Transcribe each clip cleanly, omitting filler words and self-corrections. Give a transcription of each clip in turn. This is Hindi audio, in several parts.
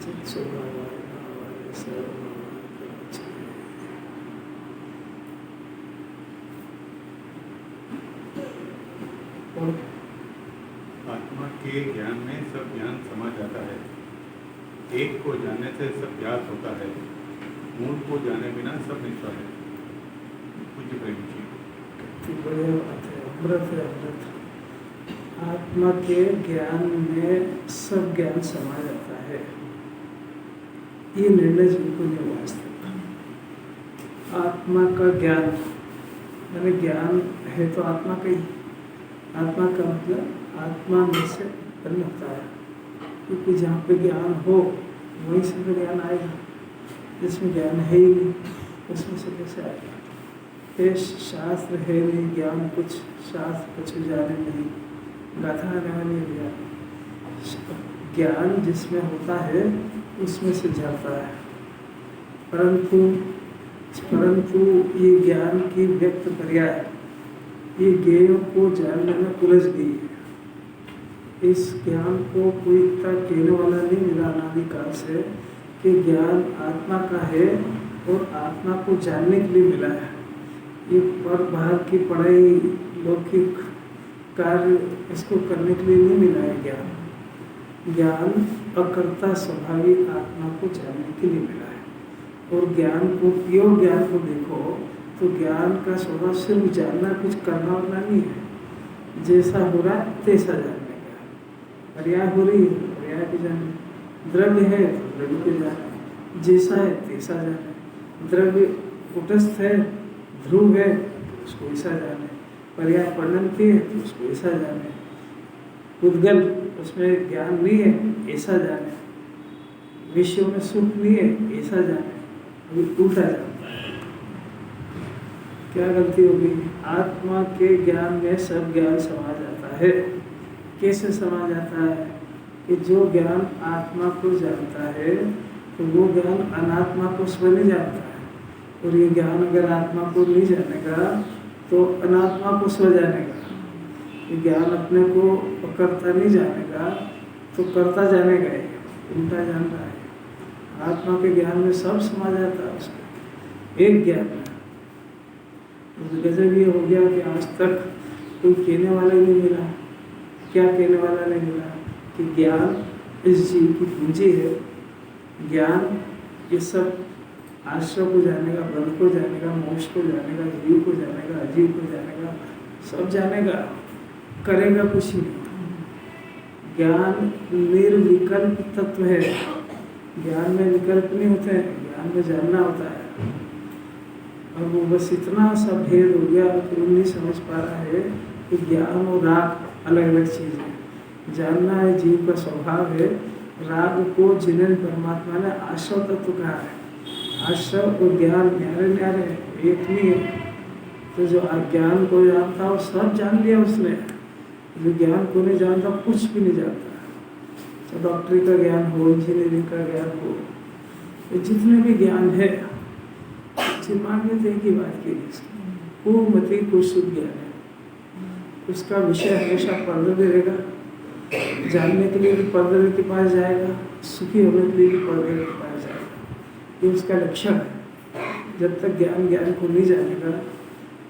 चित स्वभावाय भावाय सर्वभूतानां। और आत्मा के ज्ञान में सब ज्ञान समा जाता है। एक को जानने से सब ज्ञात होता है। मूल को जाने बिना सब निष्फल है। पूज्य प्रेम जी। बढ़िया बात है, अमृत है अमृत। आत्मा के ज्ञान में सब ज्ञान समा जाता है, ये निर्णय जिनको नहीं वास्तव। आत्मा का ज्ञान मैंने ज्ञान है तो आत्मा का ही। आत्मा का मतलब आत्मा में से उत्पन्न होता है, क्योंकि जहाँ पे ज्ञान हो वहीं से तो ज्ञान आएगा। जिसमें ज्ञान है ही नहीं उसमें से कैसे आएगा? ये शास्त्र है नहीं, ज्ञान कुछ, शास्त्र कुछ जाने नहीं, गाथा गाने ज्ञान। ज्ञान जिसमें होता है उसमें से जाता है, परंतु ये ज्ञान की व्यक्त पर्याय ये ज्ञेयों को जानने में उलझ गई है। इस ज्ञान को कोई इतना कहने वाला नहीं मिला अनादिकाल से कि ज्ञान आत्मा का है और आत्मा को जानने के लिए मिला है। ये पर बाहर की पढ़ाई, लौकिक कार्य इसको करने के लिए नहीं मिला है ज्ञान। ज्ञान अकर्ता स्वभावी आत्मा को जानने के लिए मिला है। और ज्ञान को, प्योर ज्ञान को देखो तो ज्ञान का स्वभाव सिर्फ जानना, कुछ करना वरना नहीं है। जैसा हो रहा है तैसा जानने का। पर्याय हो रही है पर्याय के जाने, द्रव्य है तो द्रव्य के जाने, जैसा है तैसा जाने। द्रव्य कुटस्थ है, ध्रुव है तो उसको ऐसा जाने, पर्याय पढ़नती है तो उसको ऐसा जाने, उद्गल उसमें ज्ञान नहीं है ऐसा जाने, विषयों में सुख नहीं है ऐसा जाने। अभी उल्टा जानता है। क्या गलती होगी? आत्मा के ज्ञान में सब ज्ञान समा जाता है। कैसे समा जाता है? कि जो ज्ञान आत्मा को जानता है तो वो ज्ञान अनात्मा को स्वयं नहीं जानता है। और ये ज्ञान अगर आत्मा को नहीं जानेगा तो अनात्मा को स्व जानेगा। ये ज्ञान अपने को कर्ता नहीं जानेगा तो कर्ता जानेगा, उल्टा जान रहा है। आत्मा के ज्ञान में सब समा जाता है उसको, एक ज्ञान में। गजब ये हो गया कि आज तक कोई कहने वाला नहीं मिला। क्या कहने वाला नहीं मिला? कि ज्ञान इस जीव की पूंजी है। ज्ञान ये सब आश्रय को जानेगा, बंध को जानेगा, मोक्ष को जानेगा, जीव को जानेगा, अजीव को जानेगा, सब जानेगा, करेगा कुछ नहीं। ज्ञान निर्विकल्प तत्व है। ज्ञान में विकल्प नहीं होते हैं, ज्ञान में जानना होता है। और वो बस इतना सा भेद हो गया कि नहीं समझ पा रहा है कि ज्ञान और राग अलग अलग चीज़ है। जानना है जीव का स्वभाव है। राग को जिन्हें परमात्मा ने आश्रव तत्व कहा है। आश्रव और ज्ञान न्यारे न्यारे एक नहीं है। तो जो अज्ञान को जानता हो सब जान लिया उसने, जो ज्ञान को नहीं जानता कुछ भी नहीं जानता। तो डॉक्टरी का ज्ञान हो, इंजीनियरिंग का ज्ञान हो, तो जितने भी ज्ञान है दिमाग में एक ही बात की, वो मति को शुद्ध ज्ञान है। उसका विषय हमेशा पर्दे रहेगा। जानने के लिए भी पर्दे के पास जाएगा, सुखी होने के लिए भी पर्दे के पास जाएगा। ये उसका लक्षण है। जब तक ज्ञान को नहीं जानेगा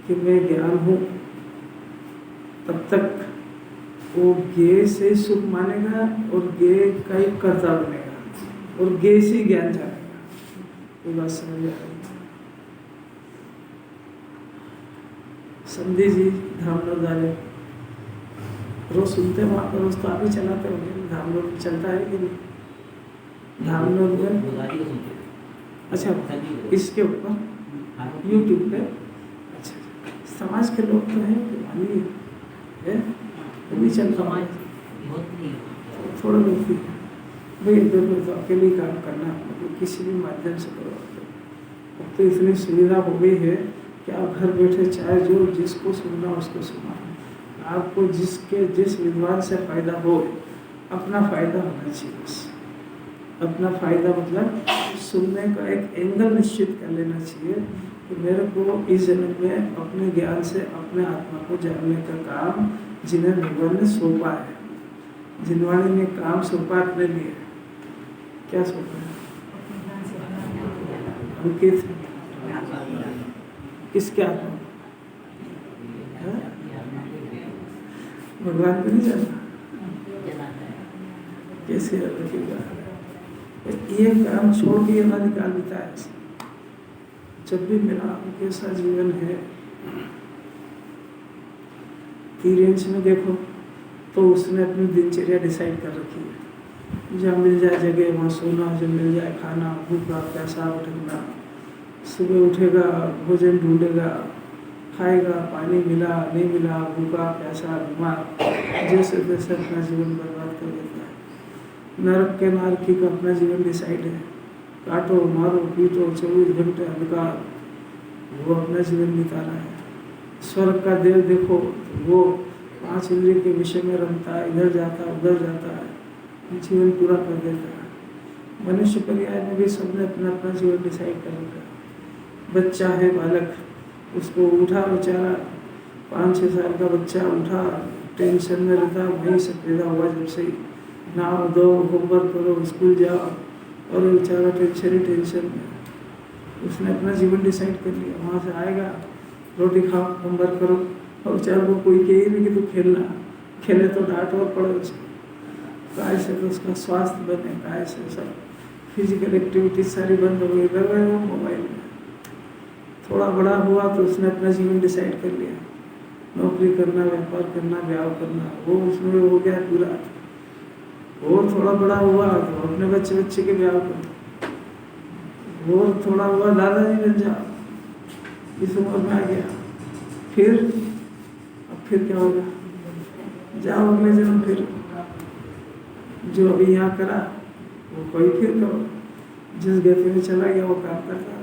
कि मैं ज्ञान हूँ, तब तक वो ज्ञेय से सुख मानेगा और ज्ञेय का ही कर्ता बनेगा और ज्ञेय से ज्ञान जानेगा। ये बात समझ आ रही है? संधि जी धामलोग वाले रोज सुनते हैं, वहाँ पर रोज तो आप ही चलाते होंगे। धामलोग चलता है कि नहीं? धामलोग में अच्छा इसके ऊपर यूट्यूब पे अच्छा समाज के लोग तो हैं कि मानी है नहीं चलता है थोड़ा बहुत भाई इधर में तो अकेले ही काम करना, मतलब किसी भी माध्यम से करो। अब तो इतनी सुविधा हो गई है कि आप घर बैठे चाहे जो जिसको सुनना उसको सुना। आपको जिस विद्वान से फायदा हो, अपना फायदा होना चाहिए बस। अपना फायदा मतलब सुनने का एक एंगल निश्चित कर लेना चाहिए कि मेरे को इस जन्म में अपने ज्ञान से अपने आत्मा को जानने का काम जिन्हें भगवान ने सौंपा है, जिनवाणी ने काम सौंपा अपने लिए क्या सोच रहे हैं? अंकित किसके आत्मा? भगवान को नहीं जाना कैसे रखेगा? ये काम छोड़ के अनादिकाल बिताया। जब भी मेरा कैसा जीवन है, 3 इंच में देखो तो उसने अपनी दिनचर्या डिसाइड कर रखी है। जहाँ मिल जाए जगह वहाँ सोना, जब मिल जाए खाना, भूखा प्यासा उठना, सुबह उठेगा भोजन ढूंढेगा, खाएगा, पानी मिला नहीं मिला, भूखा प्यासा बीमार, जैसे तैसे अपना जीवन बर्बाद कर देता है। नरक के नारकी का अपना जीवन डिसाइड है। काटो मारो पीटो 24 घंटे अंधकार, वो अपना जीवन बिता रहा है। स्वर्ग का देव देखो, वो 5 इंद्रिय के विषय में रमता है, इधर जाता है उधर जाता है, जीवन पूरा कर देता है। मनुष्य पर्याय में भी सबने अपना अपना जीवन डिसाइड कर रखा है। बच्चा है बालक, उसको उठा बेचारा, 5-6 साल का बच्चा उठा, टेंशन में रहता, वहीं से पैदा हुआ जब से ही, नहाओ दो, होमवर्क करो, स्कूल जाओ, और बेचारा टेंशन ही टेंशन में। उसने अपना जीवन डिसाइड कर लिया। वहाँ से आएगा, रोटी खाओ, होमवर्क करो, और बेचारा को कोई कहे नहीं कि तू खेलना, खेले तो डांट और पड़े उसको। काय से तो उसका स्वास्थ्य बने, काय से सब फिजिकल एक्टिविटीज सारी बंद हो गई, लग रहे हो मोबाइल में। थोड़ा बड़ा हुआ तो उसने अपना जीवन डिसाइड कर लिया, नौकरी करना, व्यापार करना, ब्याह करना, वो उसमें हो गया पूरा। और थोड़ा बड़ा हुआ तो अपने बच्चे के ब्याह कर, और थोड़ा हुआ दादाजी बन जाओ, इस उम्र में आ गया। फिर क्या होगा? जाओ अगले जन्म, फिर जो अभी यहाँ करा वो कोई फिर करो, जिस गति में चला गया वो काम करता रहा।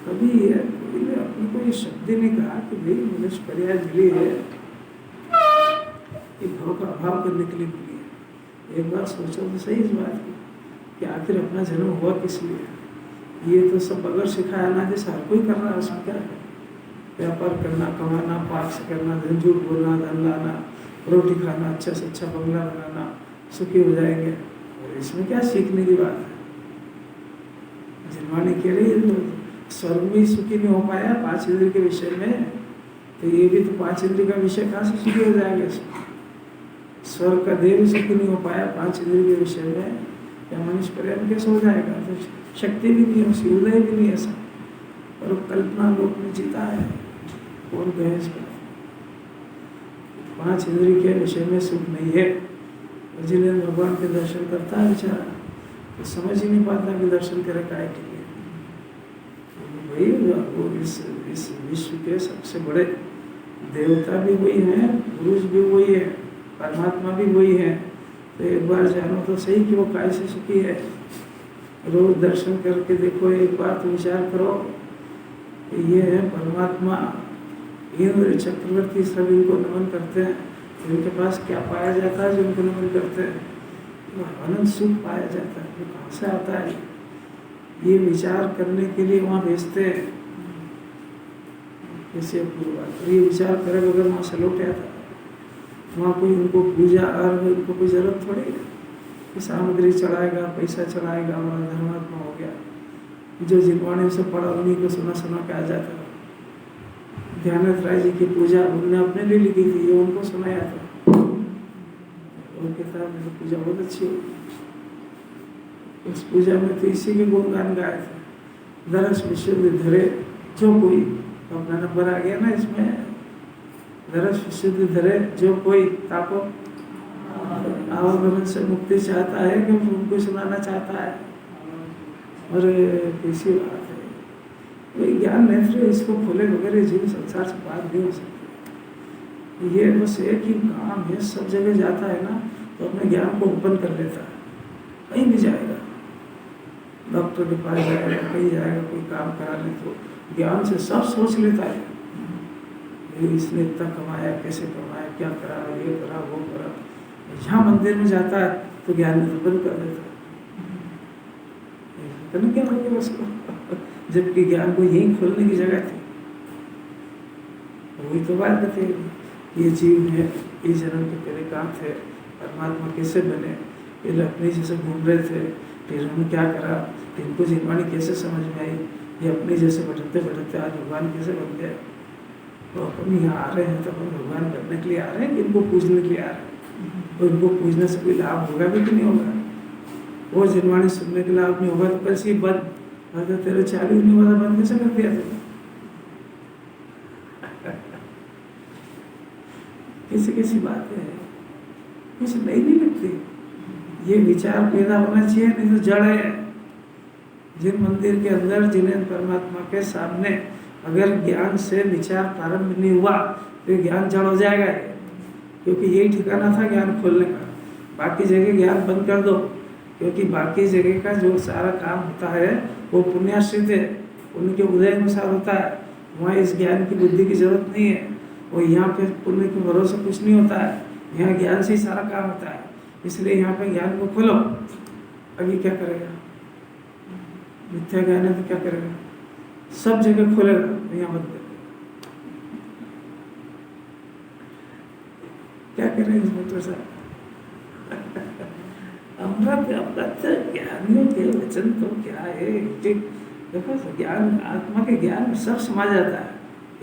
कभी अपने को ये शब्द नहीं कहा कि भाई मनुष्य पर्याय मिली है, ये भाव का अभाव करने के लिए मिली है। एक बार सोचो तो सही इस बात की कि आखिर अपना जन्म हुआ किस लिए। ये तो सब बगैर सिखाया ना, जैसे हर कोई कर रहा है, उसमें क्या है? व्यापार करना, कमाना, पाक से करना, धन झूठ बोलना, धन लाना, रोटी खाना, अच्छा से अच्छा बंगला बनाना, सुखी हो जाएंगे। और इसमें क्या सीखने की बात है? जिनवाणी कह रही है स्वर्ग में सुखी नहीं हो पाया 5 इंद्रिय के विषय में, तो ये भी तो 5 इंद्रिय का विषय कहाँ से सुखी हो जाएगा? स्वर्ग का देव सुखी नहीं हो पाया 5 इंद्रिय के विषय में, या मनुष्य पर्याय कैसे हो जाएगा? तो शक्ति भी नहीं है, उसकी उदय भी नहीं ऐसा, और कल्पना लोक में जीता है। कौन कहे इस पर? 5 इंद्रिय के विषय में सुख नहीं है। जिन्हें भगवान के दर्शन करता है बेचारा, तो समझ ही नहीं पाता कि दर्शन करे काय के लिए। वो इस विश्व के सबसे बड़े देवता भी वही हैं, पुरुष भी वही है, परमात्मा भी वही है। तो एक बार जानो तो सही कि वो काय से सुखी है। रोज दर्शन करके देखो, एक बार तो विचार करो, ये है परमात्मा। इंद्र चक्रवर्ती सब इनको नमन करते हैं, इनके पास क्या पाया जाता है जो इनको नमन करते हैं? अनंत सुख पाया जाता है। वो कहाँ से आता है? ये विचार करने के लिए वहाँ भेजते हैं। कैसे पूर्व ये विचार करे बगैर वहाँ से लौट आता, वहाँ कोई उनको पूजा अर्घ उनको कोई जरूरत थोड़ी है कि सामग्री चढ़ाएगा, पैसा चढ़ाएगा, वहाँ धर्मात्मा हो गया। जो जिनवाणी से पढ़ा उन्हीं को सुना के आ जाता है। ध्याननाथ राय जी की पूजा उन्होंने अपने लिए लिखी थी, ये उनको सुनाया था। उनके साथ मेरी पूजा बहुत अच्छी होगी। उस पूजा में तो इसी के गुणगान गाए थे। दरस विशुद्ध धरे जो कोई, अपना नंबर आ गया ना इसमें, दरस विशुद्ध धरे जो कोई ताको आवागमन से मुक्ति चाहता है कि उनको सुनाना चाहता है। और कैसी बात है, वही ज्ञान नेत्र इसको खोले वगैरह जीव संसार से पार नहीं हो सकते। ये बस एक ही काम है, सब जगह जाता है ना तो अपने ज्ञान को ओपन कर लेता है। कहीं भी जाएगा, डॉक्टर के पास जाएगा, कहीं जाएगा, कोई काम कराने तो ज्ञान से सब सोच लेता है। इसने इतना कमाया, कैसे कमाया, क्या करा, ये करा, वो करा। जहाँ मंदिर में जाता है तो ज्ञान में बंद कर देता है। क्या हो गया उसको? जबकि ज्ञान को यही खोलने की जगह थी। वही तो बात बताइए, ये जीव है, इस जन्म के पहले कहाँ थे, परमात्मा कैसे बने, पहले अपने जैसे घूम रहे थे, फिर उन्होंने क्या करा, इनको जिनवाणी कैसे समझ में आई, ये अपने जैसे भटकते भटकते आज भगवान कैसे बन गए। तो अपन यहाँ आ रहे हैं तो अपन भगवान बनने के लिए आ रहे हैं कि इनको पूजने के लिए आ रहे हैं। तो इनको पूजने से कोई लाभ होगा भी कि नहीं होगा। वो जिनवाणी सुनने के लाभ नहीं होगा तो कैसे बंद, अगर तेरे चालू नहीं वाला बंद कैसे कर दिया तुमने। कैसी कैसी बातें हैं, कुछ नहीं लगती। ये विचार पैदा होना चाहिए, नहीं तो जड़ है। जिन मंदिर के अंदर जिन्हें परमात्मा के सामने अगर ज्ञान से विचार प्रारंभ नहीं हुआ तो ज्ञान जड़ हो जाएगा, क्योंकि यही ठिकाना था ज्ञान खोलने का। बाकी जगह ज्ञान बंद कर दो, क्योंकि बाकी जगह का जो सारा काम होता है वो पुण्याश्रित है, पुण्य के उदय अनुसार होता है। वहाँ इस ज्ञान की बुद्धि की जरूरत नहीं है। वो यहाँ पे पुण्य के भरोसे कुछ नहीं होता है, यहाँ ज्ञान से ही सारा काम होता है। इसलिए यहाँ पे ज्ञान को खोलो। अभी क्या करेगा, मिथ्या ज्ञान है तो क्या करेगा, सब जगह खोलेगा, यहाँ बंद कर क्या करें इस डॉक्टर साहब। अमृत अमृत ज्ञानियों के वचन तो क्या है। देखो ज्ञान, आत्मा के ज्ञान में सब समा जाता है।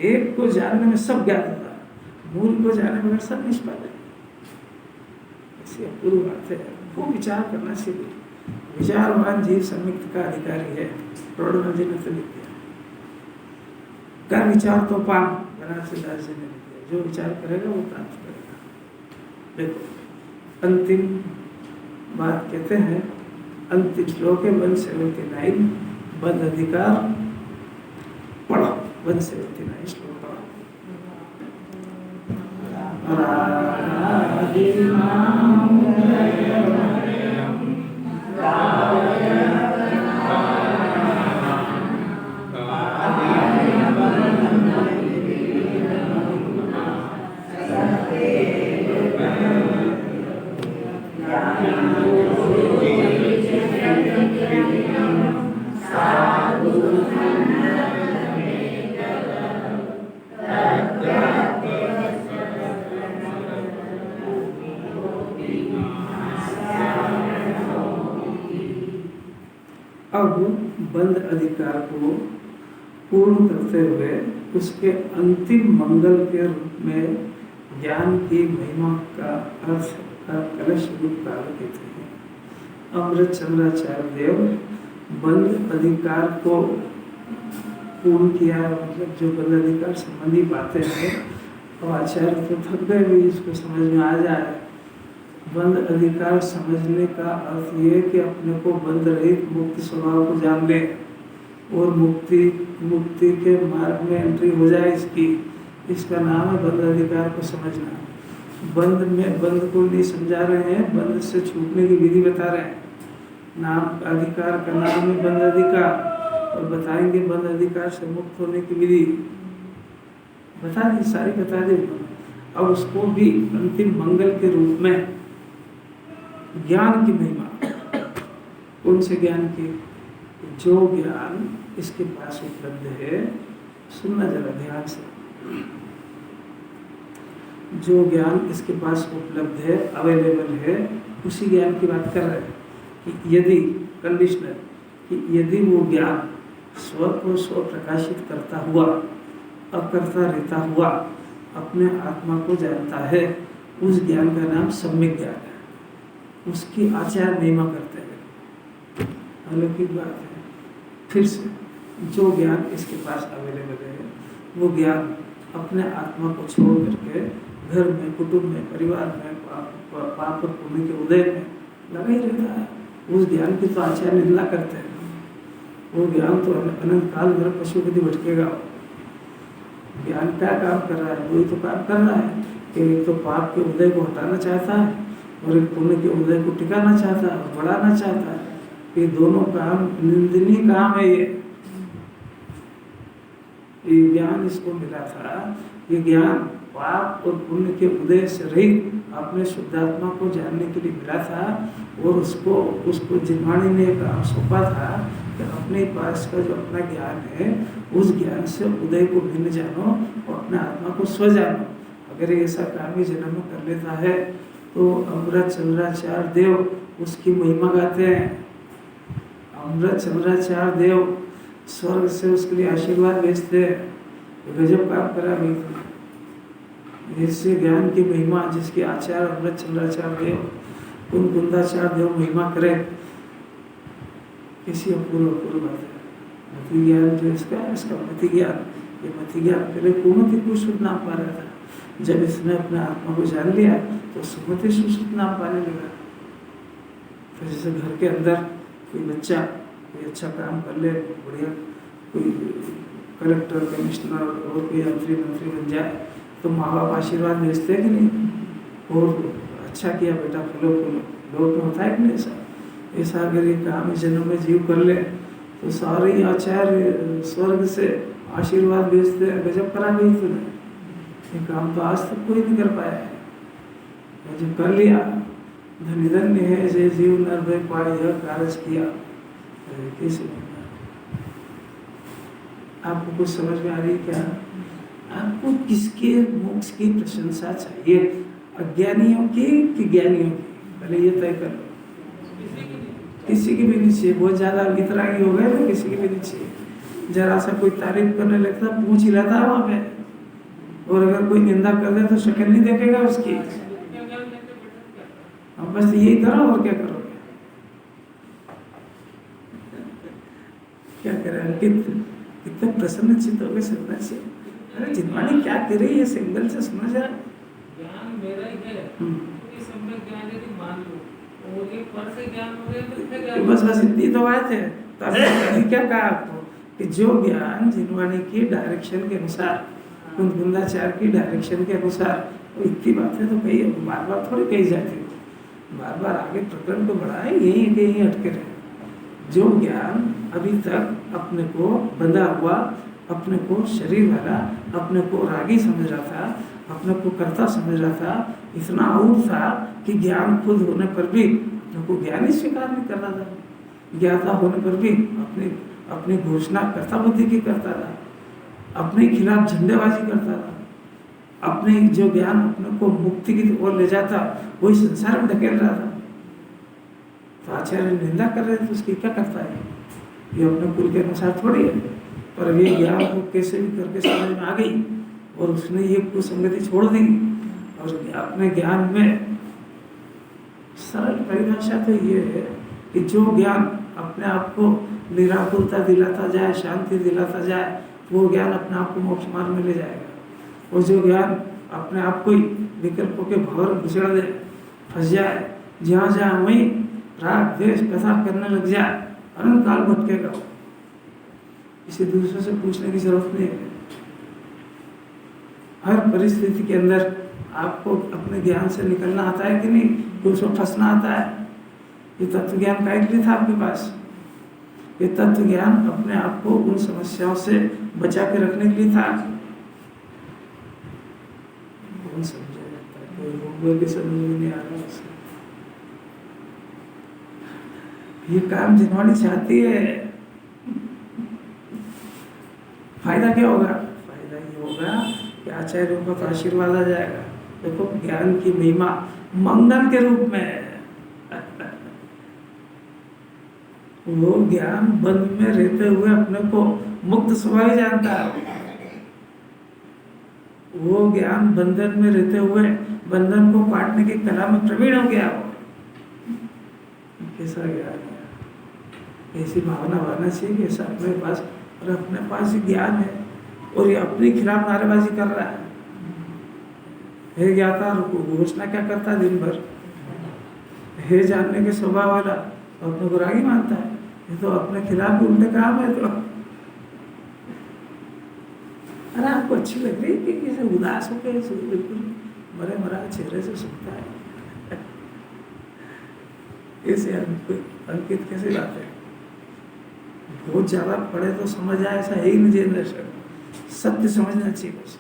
एक को जानने में सब ज्ञान होता है, मूल को जानने में सब निष्फल है। ऐसी अपूर्व बात है, वो विचार करना चाहिए। विचारवान जीव संयुक्त का अधिकारी है, प्रोडोना जी ने तो लिख दिया। कर विचार तो पाम, बनारसी दास जी ने लिख दिया। जो विचार करेगा वो प्राप्त करेगा। देखो अंतिम बात कहते हैं, अंतिम श्लोक है 179, बंद अधिकार पढ़ो। 179 श्लोक पढ़ो। अब बंद अधिकार को पूर्ण करते हुए उसके अंतिम मंगल के रूप में ज्ञान की महिमा का अर्थ का कलश रूप प्राप्त करते हैं। अमृत चंद्राचार्य देव बंद अधिकार को पूर्ण किया, मतलब जो बंद अधिकार संबंधी बातें हैं, और आचार्य तो थक गए भी इसको समझ में आ जाए। बंद अधिकार समझने का अर्थ ये कि अपने को बंद रहित मुक्त स्वभाव को जान ले और मुक्ति के मार्ग में एंट्री हो जाए इसकी। इसका नाम है बंद अधिकार को समझना। बंद को नहीं समझा रहे हैं, बंद से छूटने की विधि बता रहे हैं। नाम अधिकार का नाम है बंद अधिकार, और बताएंगे बंद अधिकार से मुक्त होने की विधि बता दी, सारी बता दी। अब उसको भी अंतिम मंगल के रूप में ज्ञान की महिमा, कौन से ज्ञान की, जो ज्ञान इसके पास उपलब्ध है, सुनना जरा ध्यान से, जो ज्ञान इसके पास उपलब्ध है, अवेलेबल है, उसी ज्ञान की बात कर रहे हैं। कि यदि कंडीशनल, कि यदि वो ज्ञान स्व को स्व प्रकाशित करता हुआ, अकर्ता रहता हुआ अपने आत्मा को जानता है, उस ज्ञान का नाम सम्यक ज्ञान है। उसकी आचार महिमा करते हैं, अलौकिक बात है। फिर से जो ज्ञान इसके पास अवेलेबल है, वो ज्ञान अपने आत्मा को छोड़ करके घर में, कुटुंब में, परिवार में, पाप और पुण्य के उदय में लगा ही रहता है। उस ज्ञान की तो आचार्य निंदा करते हैं। वो ज्ञान तो अनंत काल भर पशु विधि भटकेगा। ज्ञान क्या काम कर रहा है, वही तो काम कर रहा है कि एक तो पाप के उदय को हटाना चाहता है और एक पुण्य के उदय को टिकाना चाहता है और बढ़ाना चाहता है। ये दोनों काम निंदनीय काम है। ये ज्ञान इसको मिला था, ये ज्ञान पाप और पुण्य के उदय से रहित अपने शुद्धात्मा को जानने के लिए मिला था। और उसको जिन्वाणी ने काम सौंपा था कि अपने पास का जो अपना ज्ञान है, उस ज्ञान से उदय को भिन्न जानो और अपने आत्मा को स्व जानो। अगर ऐसा काम ही जन्म में कर लेता है तो अमृत चंद्राचार्य देव उसकी महिमा गाते हैं। अमृत चंद्राचार्य देव स्वर्ग से उसके लिए आशीर्वाद भेजते हैं, गजब काम करा भाई तुमने। इससे ज्ञान की महिमा जिसके आचार्य अमृत चंद्राचार्य देव कुंदाचार्य देव महिमा करे, किसी अपूर्व बात है। मति ज्ञान जो इसका मति ज्ञान, ये मति ज्ञान पहले कुमति को शुद्ध नाम पा रहा था, जब इसने अपने आत्मा को जान लिया तो सुमति सुश्रुत नाम पाने लगा। तो जैसे घर के अंदर कोई बच्चा कोई अच्छा काम कर ले, बढ़िया कोई कलेक्टर कमिश्नर और कोई मंत्री बन जाए तो माँ बाप आशीर्वाद भेजते हैं कि नहीं, और अच्छा किया बेटा फलो लोग में होता है कि नहीं ऐसा। ऐसा अगर ये काम इस जन्म में जीव कर ले तो सारे आचार्य स्वर्ग से आशीर्वाद भेजते हैं, गजब करा गई तूने, ये काम तो आज तक कोई नहीं कर पाया है, जब कर लिया धन्य धन्य है जय जीव नर भय पाए यह कार्य किया। कैसे आपको कुछ समझ में आ रही है क्या? आपको किसके मोक्ष की प्रशंसा चाहिए, अज्ञानियों की कि ज्ञानियों की? पहले ये तय कर लो। किसी की भी नहीं चाहिए, बहुत ज्यादा वितरागी हो गए तो किसी की भी नहीं चाहिए। जरा सा कोई तारीफ करने लगता पूछ ही रहता है वहां पे, और अगर कोई निंदा कर दे तो शक्ल नहीं देखेगा उसकी। अब बस यही करो और क्या करोगे? क्या करें? अंकित इतना प्रसन्न चित्त हो गए सुनने से। अरे जिनवानी क्या कर रही है, सिंगल से सुना जा। ज्ञान मेरा ही है, ये सम्यक ज्ञान यदि मान लो और एक पर से ज्ञान हो गया तो क्या ज्ञान? बस इतनी तो बात है। तो अभी क्या कहा आपको कि जो ज्ञान जिनवानी की डायरेक्शन के अनुसार, कुंदाचार्य की डायरेक्शन के अनुसार, वो इतनी बातें तो कही बार बार थोड़ी कही जाती है, बार बार आगे प्रकरण को बढ़ाए, यहीं अटके रहे। जो ज्ञान अभी तक अपने को बंधा हुआ, अपने को शरीर वाला, अपने को रागी समझ रहा था, अपने को कर्ता समझ रहा था, इतना आउट था कि ज्ञान खुद होने पर भी अपने को ज्ञान ही स्वीकार नहीं कर रहा था। ज्ञाता होने पर भी अपनी घोषणा कर्ता बुद्धि की करता था, अपने खिलाफ झंडेबाजी करता था, अपने जो ज्ञान अपने को मुक्ति की ओर ले जाता वही संसार में धकेल रहा था। तो आचार्य निंदा कर रहे थे, उसकी क्या करता है? ये अपने कुल के अनुसार थोड़ी है, पर ये ज्ञान को कैसे भी करके समझ में आ गई और उसने ये कुसंगति छोड़ दी, और अपने ज्ञान में सरल परिभाषा तो ये है कि जो ज्ञान अपने आप को निराकुलता दिलाता जाए, शांति दिलाता जाए, वो ज्ञान अपने आप को मोक्ष मार्ग में ले जाएगा। और जो ज्ञान अपने आप को ही विकल्पों के भंवर में घुसेड़ दे, फंस जाए, जहाँ जहाँ वहीं राग द्वेष कथा करने लग जाए, अनंत काल भटकेगा। इसे दूसरों से पूछने की जरूरत नहीं है। हर परिस्थिति के अंदर आपको अपने ज्ञान से निकलना आता है कि नहीं, कि उसमें फंसना आता है। ये तत्व ज्ञान का लिए था आपके पास। ये तत्व ज्ञान अपने आप को उन समस्याओं से बचा के रखने के लिए था। कौन समझा जाता है? कोई भी समझ में नहीं आ रहा उससे। ये काम जिन्होंने चाहती है, फायदा क्या होगा? फायदा ये होगा कि आचार्यों का तो आशीर्वाद आ जाएगा। देखो ज्ञान की महिमा मंगल के रूप में है। वो ज्ञान बंध में रहते हुए अपने को मुक्त स्वभाव जानता है। वो ज्ञान बंधन में रहते हुए बंधन को काटने की कला में प्रवीण हो गया। कैसा ज्ञान है? ऐसी भावना होना चाहिए कि ऐसा अपने पास, और अपने पास ही ज्ञान है और ये अपने खिलाफ नारेबाजी कर रहा है ज्ञाता घोषणा क्या करता है दिन भर, है जानने के स्वभाव वाला, अपने को रागी मानता है। ये तो अपने खिलाफ भी उल्टे काम है। तो अरे आपको अच्छी लग रही है कि जैसे उदास हो गए, बिल्कुल मरे मरा चेहरे से सुनता है। ऐसे अंकित कैसे बात है? बहुत ज्यादा पढ़े तो समझ आए, ऐसा है ही नहीं जनरेशन। सत्य समझना चाहिए बस।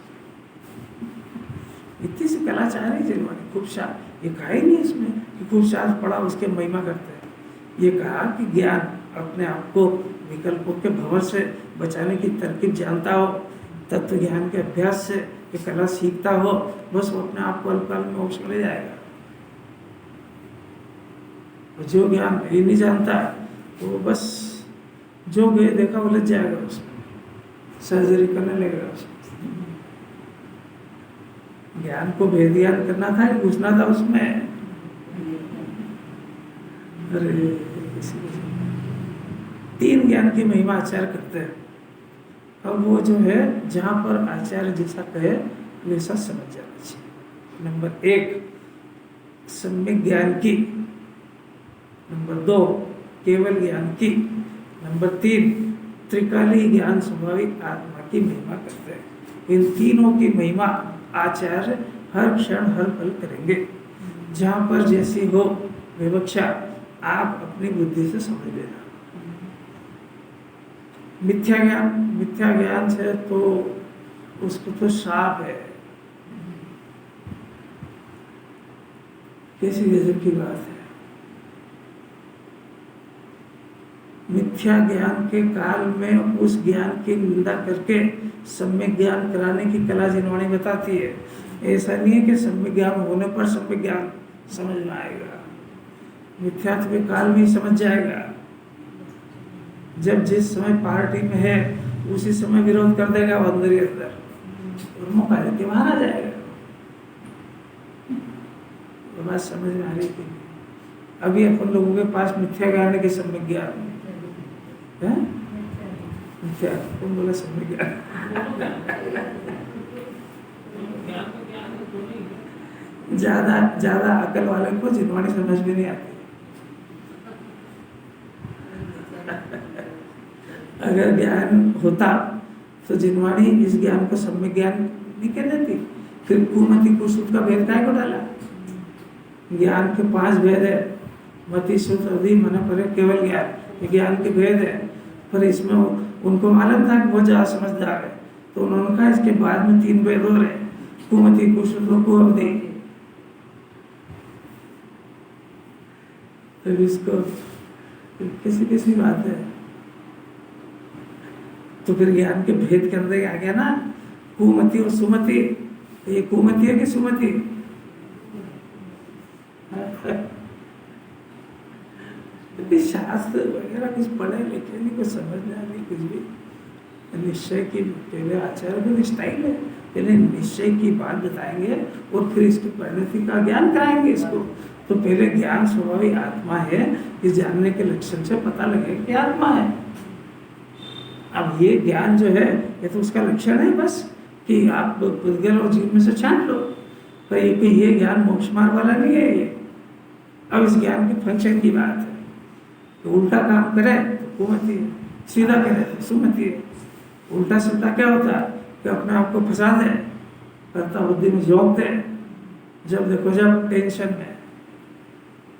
इतनी सी कला चाह रही जिन्होंने खूब शास्त्र, ये कहा ही नहीं इसमें कि खूब शास्त्र पढ़ा उसके महिमा करते हैं। ये कहा कि ज्ञान अपने आप को विकल्पों के भंवर से बचाने की तरकीब जानता हो, तत्व ज्ञान के अभ्यास से ये कला सीखता हो, बस वो अपने आप को अल्पकाल में मोक्ष में ले जाएगा। और जो ज्ञान ये नहीं जानता वो बस जो गए देखा वो लग जाएगा उसमें, सर्जरी करने लगेगा उसमें। ज्ञान को भेद ज्ञान करना था, घुसना था उसमें। अरे तीन ज्ञान की महिमा आचार्य करते हैं। अब वो जो है जहाँ पर आचार्य जैसा कहे वैसा समझ जाना चाहिए। नंबर 1 सम्यक ज्ञान की, नंबर 2 केवल ज्ञान की, नंबर 3 त्रिकाली ज्ञान स्वाभाविक आत्मा की महिमा करते हैं। इन तीनों की महिमा आचार्य हर क्षण हर पल करेंगे। जहाँ पर जैसी हो विवक्षा आप अपनी बुद्धि से समझ लेना। मिथ्या ज्ञान से तो उसको तो श्राप है। कैसी गजब की बात है। मिथ्या ज्ञान के काल में उस ज्ञान की निंदा करके सम्यक ज्ञान कराने की कला जिन्होंने बताती है। ऐसा नहीं है कि सम्यक ज्ञान होने पर सम्यक ज्ञान समझ में आएगा। मिथ्यात्व के काल में ही समझ जाएगा। जब जिस समय पार्टी में है उसी समय विरोध कर देगा वो अंदर ही अंदर, और मौका देके वहां आ जाएगा। तो बात समझ में आ रही थी। अभी अपन लोगों के पास मिथ्या ज्ञान के सम्यक ज्ञान है। मिथ्या कौन बोला सम्यक ज्ञान? ज्यादा अकल वाले को जिनवाणी समझ में नहीं आती। अगर ज्ञान होता तो जिनवाणी इस ज्ञान को सम्यक ज्ञान नहीं कह देती। फिर कुमति कुसुत का भेद काय को डाला? ज्ञान के 5 भेद है, मति सुत अवधि मन पर केवल ज्ञान, ये ज्ञान के भेद है। पर इसमें उनको मालूम था कि बहुत ज्यादा समझदार है, तो उन्होंने कहा इसके बाद में 3 भेद और है, कुमति कुसुत और कुअवधि। तो इसको किसी बात है। तो फिर ज्ञान के भेद के अंदर आ गया ना कुमति और सुमति। ये कुमति है कि सुमति? शास्त्र वगैरह कुछ पढ़े लिखे नहीं, कुछ समझ में नहीं कुछ भी। निश्चय की पहले आचार्य का स्टाइल है, पहले निश्चय की बात बताएंगे और फिर इसकी परिणति का ज्ञान कराएंगे इसको। तो पहले ज्ञान स्वाभाविक आत्मा है, इस जानने के लक्षण से पता लगे कि आत्मा है। अब ये ज्ञान जो है ये तो उसका लक्षण है बस, कि आप पुद्गल और जीव में से छांट लो। तो ये ज्ञान मोक्ष मार्ग वाला नहीं है ये। अब इस ज्ञान के फंक्शन की बात है। तो उल्टा काम करे तो कुमति है, सीधा करे तो सुमति है। उल्टा सीधा क्या होता है कि अपने आप को फंसा दे, करता बुद्धि में झोंक दे। जब देखो जब टेंशन में,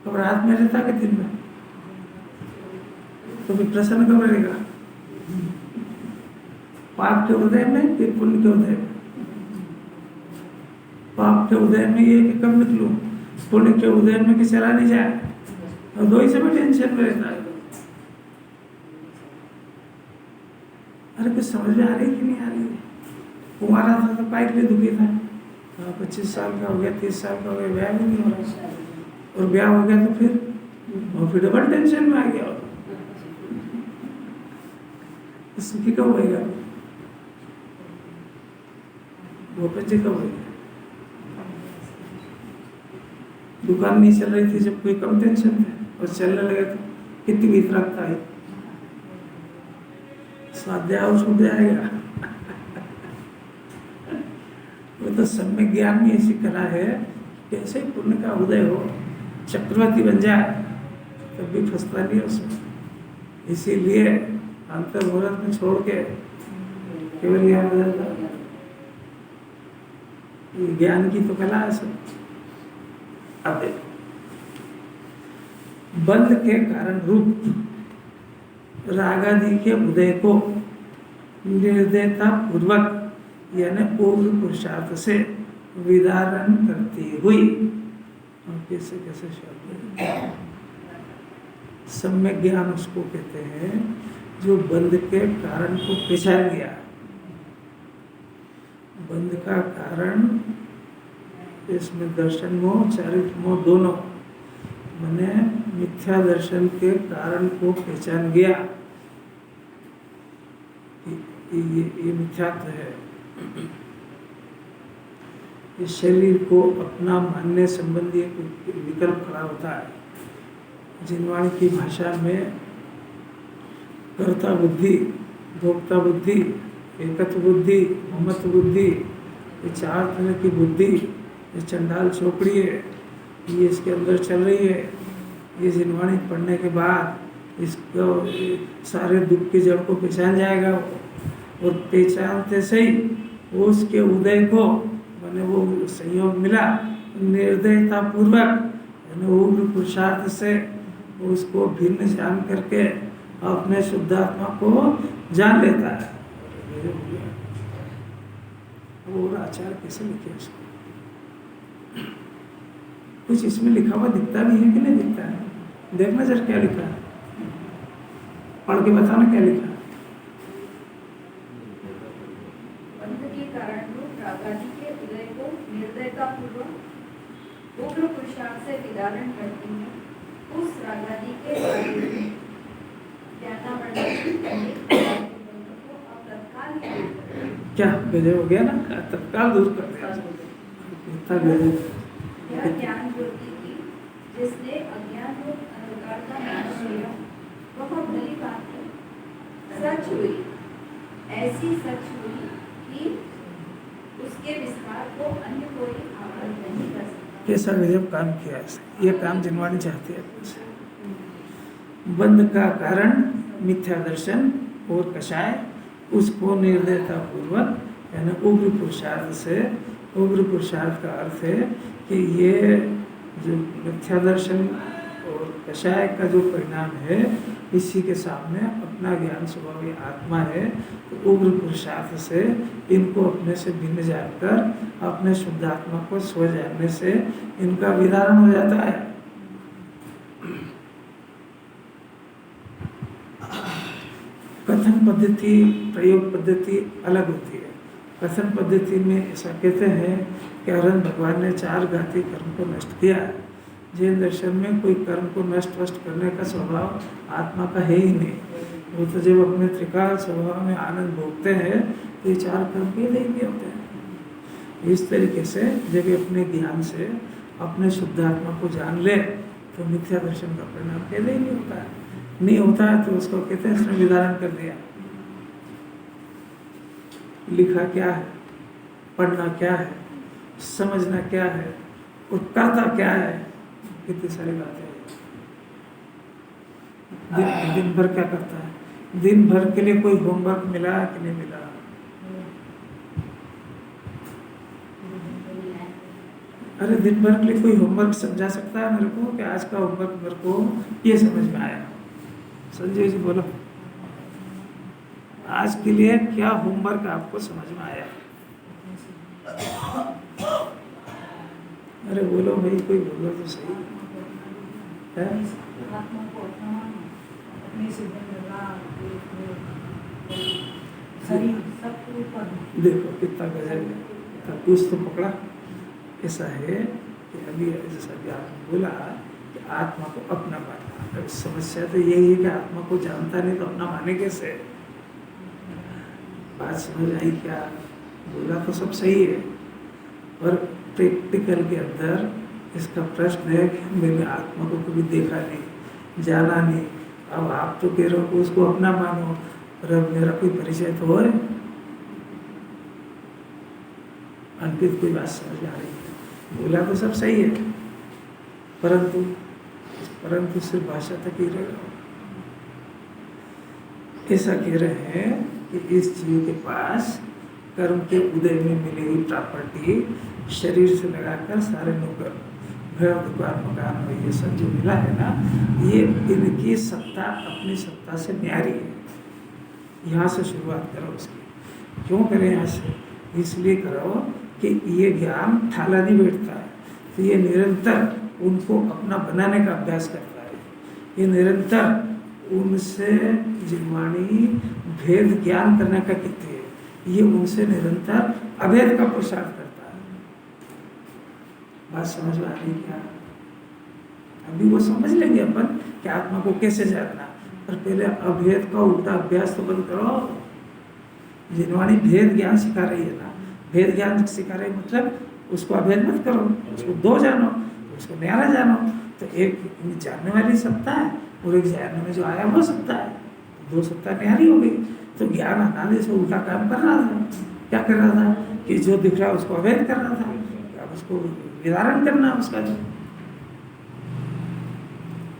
तो रात में रहता कि दिन में, तो भी प्रसन्न कब रहेगा? पाप के उदय में कि पुण्य के उदय में? पाप के उदय में ये कि कब निकलूं, पुण्य के उदय में कि चला नहीं जाए। और 2 ही समय टेंशन में रहता है। अरे कुछ समझ में आ रही कि नहीं आ रही? कुमारा था तो पाइप लिए दुखी था, 25 साल का हो गया, 30 साल का हो गया, ब्याह भी नहीं हो रहा, और ब्याह हो गया तो फिर डबल टेंशन में आ गया। सुखी कब होएगा? भोपन जी कब होएगा? दुकान नहीं चल रही थी जब कोई कम टेंशन थे, और चलने लगे तो कितनी वितरकता है। स्वाध्याय और छूट जाएगा। वो तो सम्यक ज्ञान में ऐसी कला है, कैसे पुण्य का उदय हो, चक्रवर्ती बन जाए, तब भी फंसता नहीं उसमें। इसीलिए अंतर मुहूर्त में छोड़ के केवल ज्ञान हो जाता है। ज्ञान की तो कला है सब। अब बंध के कारण रूप रागादि के उदय को निर्दयता पूर्वक यानी पूर्व पुरुषार्थ से विदारण करती हुई, और कैसे कैसे शब्द, सम्यक ज्ञान उसको कहते हैं जो बंध के कारण को पहचान गया। बंध का कारण इसमें दर्शन मोह चारित्र मोह दोनों, मैंने मिथ्या दर्शन के कारण को पहचान गया ये मिथ्यात्व है। इस शरीर को अपना मानने संबंधी एक विकल्प खड़ा होता है। जिनवाणी की भाषा में कर्ता बुद्धि, भोक्ता बुद्धि, एकत्व बुद्धि, ममत्व बुद्धि, ये चार तरह की बुद्धि, ये चंडाल चौकड़ी है, ये इसके अंदर चल रही है। ये जिनवाणी पढ़ने के बाद इसको सारे दुख की जड़ को पहचान जाएगा और पहचानते सही वो उसके उदय को मैंने वो संयोग मिला निर्दयता पूर्वक यानी उग्र पुरुषार्थ से उसको भिन्न जान करके अपने शुद्धात्मा को जान लेता है। वो आचार्य कैसे लिखे इसको? कुछ इसमें लिखा हुआ दिखता भी है कि नहीं दिखता है? देखना जरा क्या लिखा है, पढ़ के बताना क्या लिखा है। बंध के कारण रागादि के उदय को निर्दयता पूर्वक उग्र पुरुषार्थ से विदारण करती है। उस रागादि के क्या गजब हो गया ना, तत्काल दूर कर दिया। यह ज्ञान ज्योति की जिसने अज्ञान रूप अंधकार का नाश किया वह भली बात है, सच हुई, ऐसी सच हुई कि उसके विस्तार को अन्य कोई आवरण नहीं कर सकता। कैसा गजब काम किया है। यह काम जिनवाणी चाहती है। बंध का कारण मिथ्या दर्शन और कषाय, उसको निर्दयता पूर्वक यानी उग्र पुरुषार्थ से, उग्र पुरुषार्थ का अर्थ है कि ये जो मिथ्या दर्शन और कषाय का जो परिणाम है इसी के सामने अपना ज्ञान स्वभाव ये आत्मा है। तो उग्र पुरुषार्थ से इनको अपने से भिन्न जानकर अपने शुद्धात्मा को स्व जानने से इनका विदारण हो जाता है। कथन पद्धति प्रयोग पद्धति अलग होती है। कथन पद्धति में ऐसा कहते हैं कि अरहंत भगवान ने 4 घाती कर्म को नष्ट किया। जैन दर्शन में कोई कर्म को नष्ट करने का स्वभाव आत्मा का है ही नहीं। वो तो जब अपने त्रिकाल स्वभाव में आनंद भोगते हैं तो ये 4 कर्म के नहीं होते हैं। इस तरीके से जब अपने ज्ञान से अपने शुद्धात्मा को जान ले तो मिथ्या दर्शन का परिणाम पहले ही नहीं होता है। नहीं होता है तो उसको कहते हैं इसने विदारण कर दिया। लिखा क्या है, पढ़ना क्या है, समझना क्या है और करता क्या है, कितनी सारी बातें हैं। दिन भर क्या करता है, दिन भर के लिए कोई होमवर्क मिला कि नहीं मिला? अरे दिन भर के लिए कोई होमवर्क समझा सकता है मेरे को कि आज का होमवर्क मेरे को ये समझ में आया? संजय जी बोलो, आज के लिए क्या होमवर्क आपको समझ में आया? अरे बोलो भाई, कोई बोलो तो सही है। देखो कितना गजब है, कुछ तो पकड़ा। ऐसा है कि अभी जैसा भी आपने बोला कि आत्मा को अपना मानना, समस्या तो यही है कि आत्मा को जानता नहीं तो अपना माने कैसे? बात समझ आई क्या? बोला तो सब सही है और प्रैक्टिकल के अंदर इसका प्रश्न है कि मैंने आत्मा को कभी देखा नहीं, जाना नहीं। अब आप तो कह रहे हो कि उसको अपना मानो, पर अब मेरा कोई परिचय तो हो। अंकित कोई बात समझ आ रही है? बोला तो सब सही है परंतु सिर्फ भाषा तक ही रहेगा। ऐसा कह रहे हैं कि इस जीव के पास कर्म के उदय में मिली हुई प्रॉपर्टी शरीर से लगाकर सारे नौकर, घर, दुकान, मकान में ये सब जो मिला है ना, ये इनकी सत्ता अपनी सत्ता से न्यारी है। यहाँ से शुरुआत करो उसकी। क्यों करें यहाँ से? इसलिए करो कि ये ज्ञान ठाला नहीं बैठता है, तो ये निरंतर उनको अपना बनाने का अभ्यास करता है। ये निरंतर उनसे जिनवाणी भेद ज्ञान करने का कहते हैं, ये उनसे निरंतर अभेद का पुरुषार्थ करता है। बात समझ में आ रही क्या? अभी वो समझ लेंगे अपन कि आत्मा को कैसे जानना, पर पहले अभेद का उल्टा अभ्यास तो बंद करो। जिनवाणी भेद ज्ञान सिखा रही है ना, भेद ज्ञान सिखा रही मतलब उसको अभेद मत करो, उसको दो जानो, उसको न्यारा जानो। तो एक जानने वाली सत्ता है और एक जानने में जो आया वो सत्ता है, दो सत्ता न्यारी हो गई। तो ज्ञान अनादि से उल्टा काम कर रहा था। क्या कर रहा था कि जो दिख रहा है उसको अवैध कर रहा था, अब उसको निवारण करना उसका।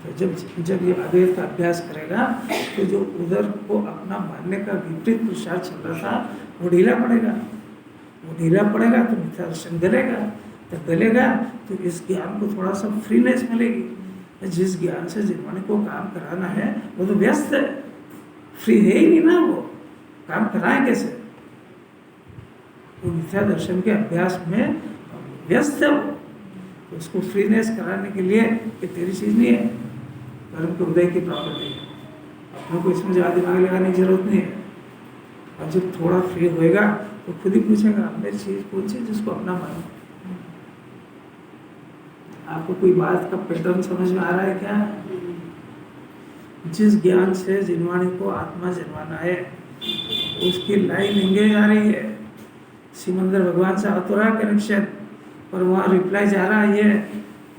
तो जब ये अवैध का अभ्यास करेगा तो जो उधर को अपना मानने का विपरीत पुरुषार्थ चल रहा था वो ढीला पड़ेगा। वो ढीला पड़ेगा तो मिथ्या दर्शन गलेगा, तो गलेगा तो इस ज्ञान को थोड़ा सा फ्रीनेस मिलेगी। जिस ज्ञान से जिनवाणी को काम कराना है वो तो व्यस्त है, फ्री है ही नहीं ना, वो काम कराए कैसे? वो मिथ्या दर्शन के अभ्यास में व्यस्त है वो। तो उसको फ्रीनेस कराने के लिए ये तेरी चीज नहीं है, कर्म के उदय की प्रॉपर्टी है। अपनों को इसमें ज़्यादा दिमाग लगाने की जरूरत नहीं है। और जब थोड़ा फ्री होएगा तो खुद ही पूछेगा मेरी चीज कौन सी जिसको अपना मानो। आपको कोई बात का पैटर्न समझ में आ रहा है क्या? जिस ज्ञान से जिनवाणी को आत्मा जनवाना है उसकी लाइन इंगेज आ रही है, सिमंदर भगवान से अतुरा कनेक्शन, और वहाँ रिप्लाई जा रहा है ये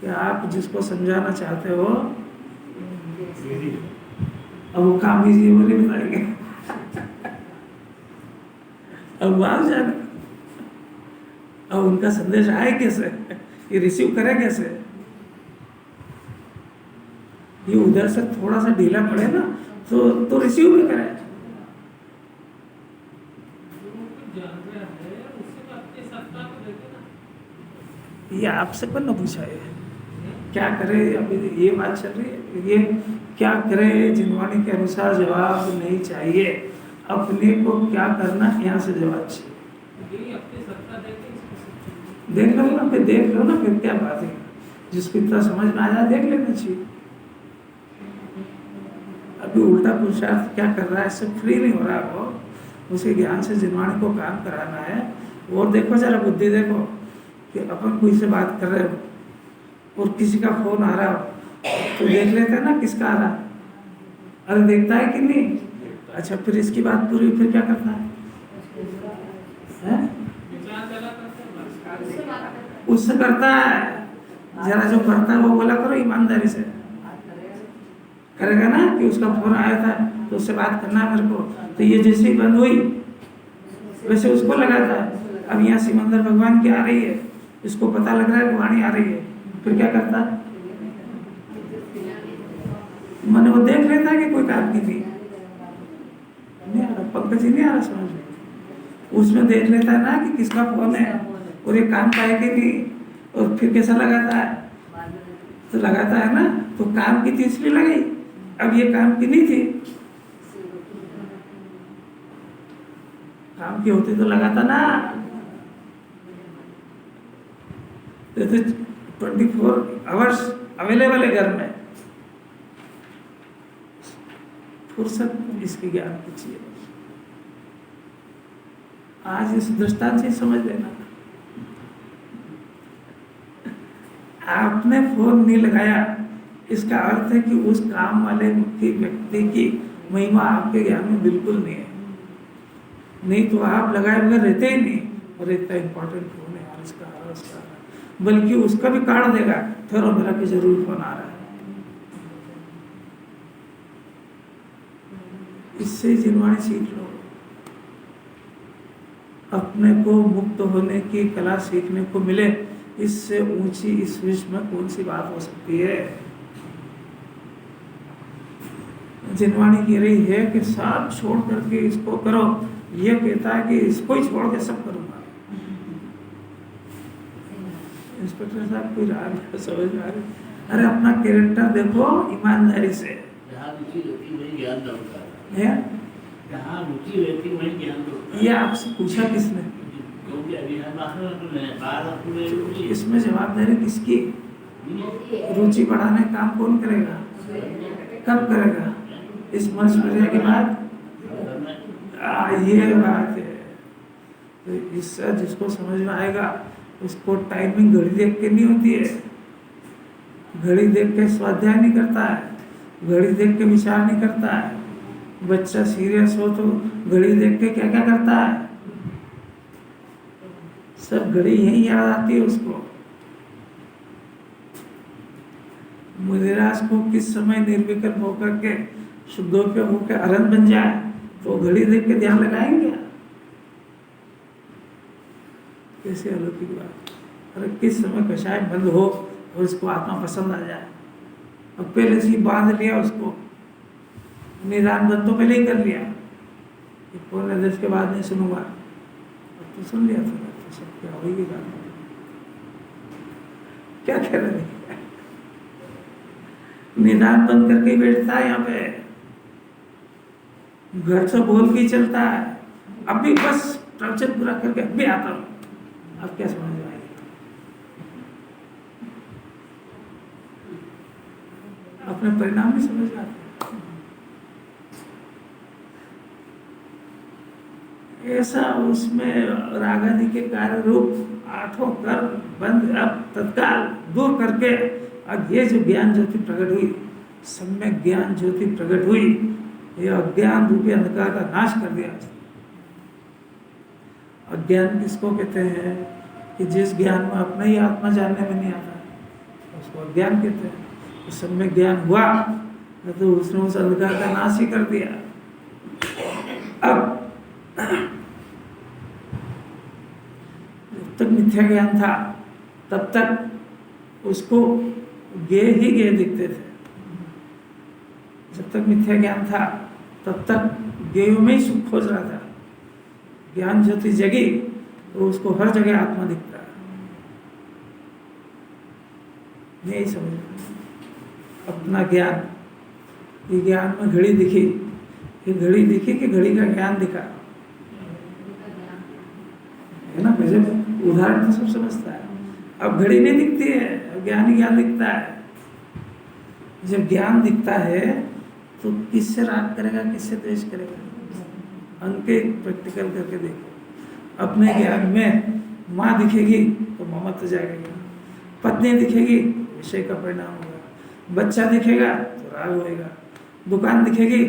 कि आप जिसको समझाना चाहते हो अब वो काम कीजिए बोले बताएंगे। अब वहां जाना, अब उनका संदेश आए कैसे, ये रिसीव करे कैसे? ये उधर से थोड़ा सा ढीला पड़े ना तो रिसीव भी करे। ये आपसे कौन न पूछा है क्या करे? अभी ये बात चल रही है, ये क्या करे जिनवाणी के अनुसार जवाब नहीं चाहिए, अपने को क्या करना यहाँ से जवाब चाहिए। देख लो ना, फिर देख लो ना, फिर क्या बात है, जिसको इतना समझ में आ जाए देख लेना चाहिए। अभी उल्टा पुरुषार्थ क्या कर रहा है, इससे फ्री नहीं हो रहा वो, उसके ज्ञान से जिनवाणी को काम कराना है। और देखो जरा बुद्धि देखो कि अपन कोई से बात कर रहे हो और किसी का फोन आ रहा हो तो देख लेते हैं ना किसका आ रहा, अरे देखता है कि नहीं? अच्छा फिर इसकी बात पूरी, फिर क्या करता है? उससे करता है। जरा जो करता है वो बोला करो ईमानदारी से, करेगा ना कि उसका फोन आया था तो उससे बात करना है मेरे को, तो ये जैसे ही बंद हुई वैसे उसको लगाता है। अब यहाँ सिमंदर भगवान की आ रही है, इसको पता लग रहा है कि वाणी आ रही है, फिर क्या करता है? मैंने वो देख लेता है कि कोई काम की थी नहीं आ रहा, पंकज जी नहीं आ रहा समझ में, उसमें देख लेता है ना कि किसका फोन है और ये काम का है कि नहीं, और फिर कैसा लगाता है? तो लगाता है ना, तो काम की थी इसलिए लगाई, अब ये काम की नहीं थी, काम की होती तो लगाता ना। तो 24 आवर्स अवेलेबल है घर में, फुर्सत इसकी ज्ञान की चाहिए। आज इस दृष्टांत से समझ लेना, आपने फोन नहीं लगाया इसका अर्थ है कि उस काम वाले व्यक्ति की महिमा आपके ज्ञान में बिल्कुल नहीं है। नहीं तो आप लगाए बगैर रहते ही नहीं, और इतना इंपॉर्टेंट फोन है यार इसका आ रहा, बल्कि उसका भी काट देगा, ठहरो मेरा भी जरूर फोन आ रहा है। इससे जिनवाणी सीख लो, अपने को मुक्त होने की कला सीखने को मिले, इससे ऊंची इस विश्व में कौन सी बात हो सकती है। जिनवाणी कह रही है कि सब छोड़ करके इसको करो, ये कहता है कि इसको ही छोड़ के सब करूंगा। इंस्पेक्टर साहब कोई राग समझ में आ रही? अरे अपना कैरेक्टर देखो ईमानदारी से, ये आपसे पूछा किसने? इसमें जवाबदारी किसकी? रुचि बढ़ाने का काम कौन करेगा? कब करेगा? इस मंच पर जाने के बाद। ये बात है, तो इससे जिसको समझ में आएगा उसको टाइमिंग घड़ी देख के नहीं होती है, घड़ी देख के स्वाध्याय नहीं करता है, घड़ी देख के विचार नहीं करता है, बच्चा सीरियस हो तो घड़ी देख के क्या क्या करता है, सब घड़ी यही याद आती है उसको। मुनिराज को किस समय निर्विकल्प होकर के शुद्धोपयोग होकर अरहंत बन जाए तो घड़ी देख के ध्यान लगाएंगे। कैसे अलौकिक बात। अरे किस समय कषाय बंद हो और इसको आत्मा पसंद आ जाए, अब पहले से ही बांध लिया उसको, निदान बंद तो पहले ही कर लिया, कौन आदेश के बाद नहीं सुनूंगा, अब तो सुन लिया था तो सब क्या होगी बात, क्या कह रहे हैं। निदान बंद करके बैठता है यहाँ पे, घर से बोल के चलता है, अब भी बस प्रवचन पूरा करके अब भी आता हूँ, अब क्या समझ में आएगी। अपने परिणाम भी समझ आते, ऐसा उसमें रागादि के कार्य रूप आठों कर बंद अब तत्काल दूर करके, अब ये जो ज्ञान ज्योति प्रकट हुई, सम्यक ज्ञान ज्योति प्रकट हुई, ये अज्ञान रूपी अंधकार का नाश कर दिया। अज्ञान किसको कहते हैं कि जिस ज्ञान में अपना ही आत्मा जानने में नहीं आता, उसको अज्ञान कहते हैं। तो सम्यक ज्ञान हुआ तो उसने उस अंधकार का नाश ही कर दिया। अब जब तक मिथ्या ज्ञान था तब तक उसको ज्ञेय ही ज्ञेय दिखते थे, जब तक मिथ्या ज्ञान था तब तक ज्ञेयों में ही सुख खोज रहा था। ज्ञान ज्योति जगी तो उसको हर जगह आत्मा दिखता है। नहीं समझ अपना ज्ञान, ये ज्ञान में घड़ी दिखी, ये घड़ी दिखी कि घड़ी का ज्ञान दिखा, है ना। वैसे उदाहरण तो सब समझता है। अब घड़ी नहीं दिखती है, अब ज्ञान ही ज्ञान दिखता है। जब ज्ञान दिखता है तो किससे राग करेगा, किससे द्वेष करेगा। अंके प्रैक्टिकल करके देखो, अपने ज्ञान में माँ दिखेगी तो ममत्व जाएगा, पत्नी दिखेगी विषय का परिणाम होगा, बच्चा दिखेगा तो राग होएगा, दुकान दिखेगी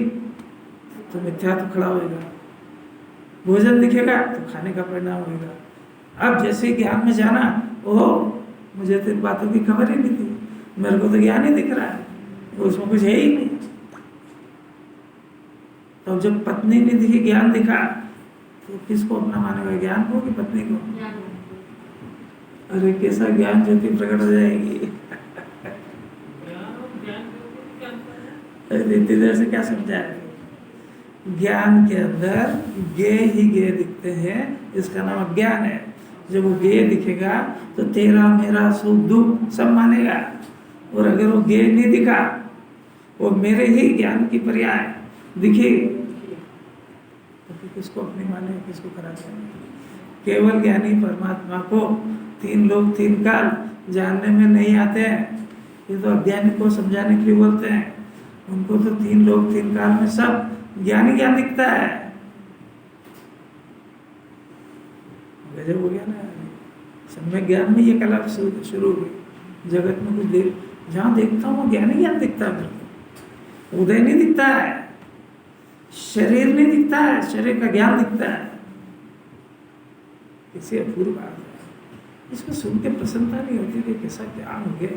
तो मिथ्यात्व खड़ा होएगा, भोजन दिखेगा तो खाने का परिणाम होएगा। अब जैसे ज्ञान में जाना, ओह मुझे तो इन बातों की खबर ही नहीं थी, मेरे को तो ज्ञान ही दिख रहा है, उसमें कुछ है ही नहीं। तो जब पत्नी ने दिखी, ज्ञान दिखा, तो किसको अपना मानेगा, ज्ञान को कि पत्नी को? अरे कैसा ज्ञान ज्योति प्रकट हो जाएगी। इतनी देर से क्या समझाया? ज्ञान के अंदर ज्ञेय ही ज्ञेय दिखते हैं, इसका नाम अज्ञान है। जब वो ज्ञेय दिखेगा तो तेरा मेरा सुख दुख सब मानेगा, और अगर वो ज्ञेय नहीं दिखा, वो मेरे ही ज्ञान की पर्याय दिखी, तो किसको अपनी माने, किसको खराब माने। केवल ज्ञानी परमात्मा को तीन लोग तीन काल जानने में नहीं आते हैं, ये तो अज्ञानी को समझाने के लिए बोलते हैं। उनको तो तीन लोग तीन काल में सब ज्ञानी ज्ञान दिखता है। गजब हो गया ना। सम्यक ज्ञान में ये कला शुरू हुई। जगत में कुछ देर जहाँ देखता हूँ वो ज्ञानी ज्ञान दिखता है मेरे को, उदय नहीं दिखता है, शरीर नहीं दिखता है, शरीर का ज्ञान दिखता है। इसे अपूर्व बात है, इसको सुन के प्रसन्नता नहीं होती कि कैसा ज्ञान हो गया।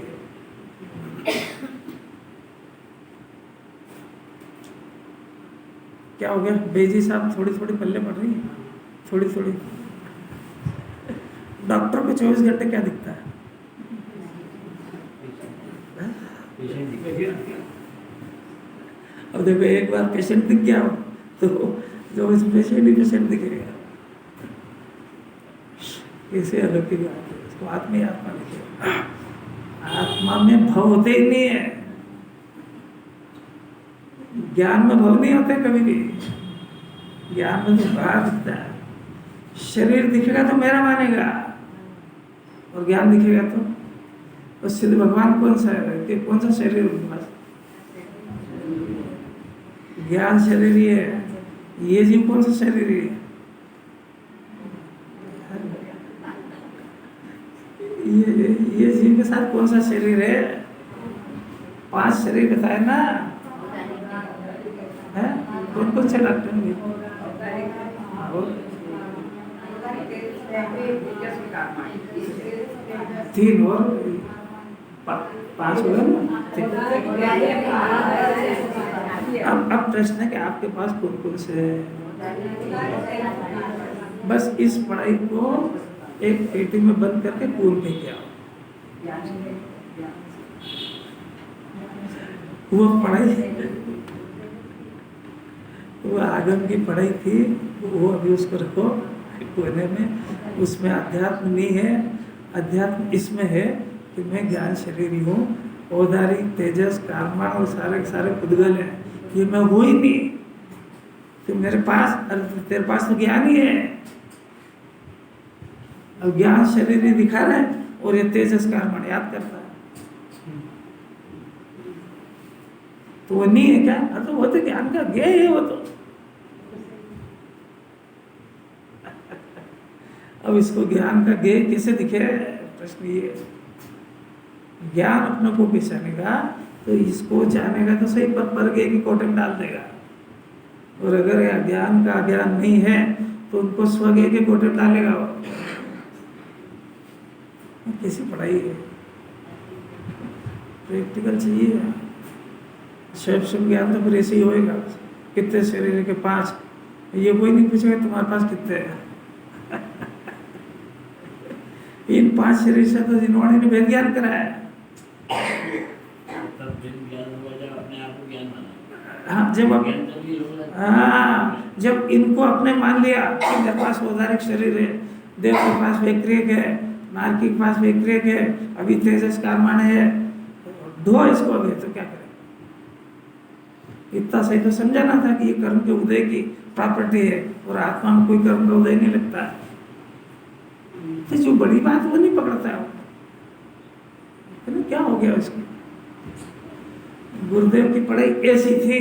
क्या हो गया बेजी साहब, थोड़ी थोड़ी पल्ले पड़ रही है, थोड़ी थोड़ी। डॉक्टर को 24 घंटे क्या दिखता है? अब देखो एक बार पेशेंट दिख गया हो तो जो इस पेशेंट ही पेशेंट दिखेगा। कैसे अलौकिक बात है, इसको आत्मा ही आत्मा दिखेगा। आत्मा में भव होते ही नहीं है, ज्ञान में भव नहीं होते कभी भी। ज्ञान में तो बाहर दिखता है। शरीर दिखेगा तो मेरा मानेगा, और ज्ञान दिखेगा तो सिद्ध भगवान कौन सा है, कि कौन सा शरीर उनके पास? ज्ञान शरीर ही है। ये जीव कौन सा शरीर है? ये जीव के साथ कौन सा शरीर है? 5 शरीर बताए ना, है कौन कौन से डॉक्टर हैं? और 3 और 5 हो गए ना? अब प्रश्न है कि आपके पास कौन कौन से हैं? बस इस पढ़ाई को एक पेटी में बंद करके कूद में क्या वो पढ़ाई, वो आगम की पढ़ाई थी, वो अभी उसको रखो कोने में। उसमें अध्यात्म नहीं है, अध्यात्म इसमें है कि मैं ज्ञान शरीरी हूँ, औदारिक तेजस कारमा और सारे सारे पुद्गल हैं, ये मैं हूँ ही नहीं। तो मेरे पास, अरे तेरे पास तो ज्ञान ही है, अब ज्ञान शरीरी दिखा रहा है और ये तेजस कारमा याद करता है, तो वो नहीं है क्या? तो वो तो ज्ञान का ज्ञेय है वो तो। अब इसको ज्ञान का ज्ञेय कैसे दिखे? प्रश्न ये, ज्ञान अपने को पहचानेगा तो इसको जानेगा तो सही, पर ज्ञेय की कोटे में डाल देगा। और अगर ज्ञान का ज्ञान नहीं है तो उनको स्वज्ञेय के कोटे में डालेगा। कैसी पढ़ाई है? प्रैक्टिकल चाहिए। सब ज्ञान तो फिर ऐसे ही होएगा। कितने शरीर के 5, ये कोई नहीं पूछेगा तुम्हारे पास कितने हैं। इन 5 शरीर से तो जिन्होंने ने वेद ज्ञान कराया। हाँ, जब इनको अपने मान लिया कि मेरे पास औदारिक शरीर है, देव के पास वैक्रियक है, नारकी के पास वैक्रियक है, अभी तेजस कारमान है, धो इसको अभी, तो क्या करें? इतना सही तो समझाना था कि ये कर्म के उदय की प्रॉपर्टी है और आत्मा में कोई कर्म का उदय नहीं लगता है। तो जो बड़ी बात वो नहीं पकड़ता है। तो क्या हो गया उसकी? गुरुदेव की पढ़ाई ऐसी थी,